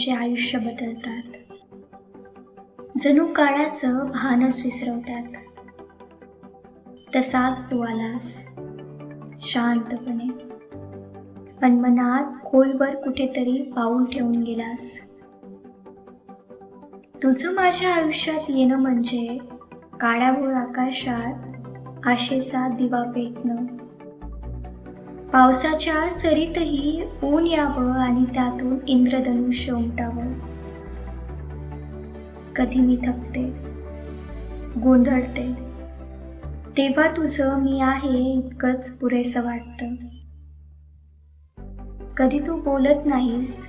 जे आयुष्य बदलतात, जणू काळाचं भानच विसरवतात. तसाच तू आलास शांतपणे, पण मनात खोलवर कुठेतरी पाऊल ठेवून गेलास. तुझं माझ्या आयुष्यात येणं म्हणजे काळ्याभोर आकाशात आशेचा दिवा पेटणं. पावसाच्या सरीतही ऊन यावं आणि त्यातून इंद्रधनुष्य उमटावं. कधी मी थकते, गोंधळते, तेव्हा तुझं मी आहे इतकंच पुरेसं वाटतं. कधी तू बोलत नाहीस,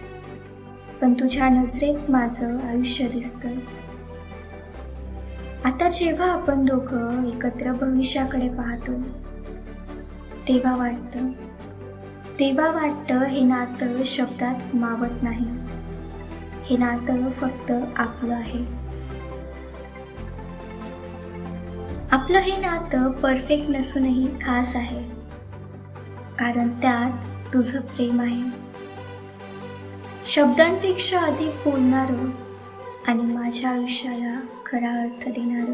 पण तुझ्या नजरेत माझं आयुष्य दिसतं. आता जेव्हा आपण दोघं एकत्र भविष्याकडे पाहतो, तेव्हा वाटतं हे नातं शब्दात मावत नाही. हे नातं फक्त आपलं आहे. आपलं हे नातं परफेक्ट नसूनही खास आहे, कारण त्यात तुझं प्रेम आहे. शब्दांपेक्षा अधिक बोलणारं आणि माझ्या आयुष्याला खरा अर्थ देणारं.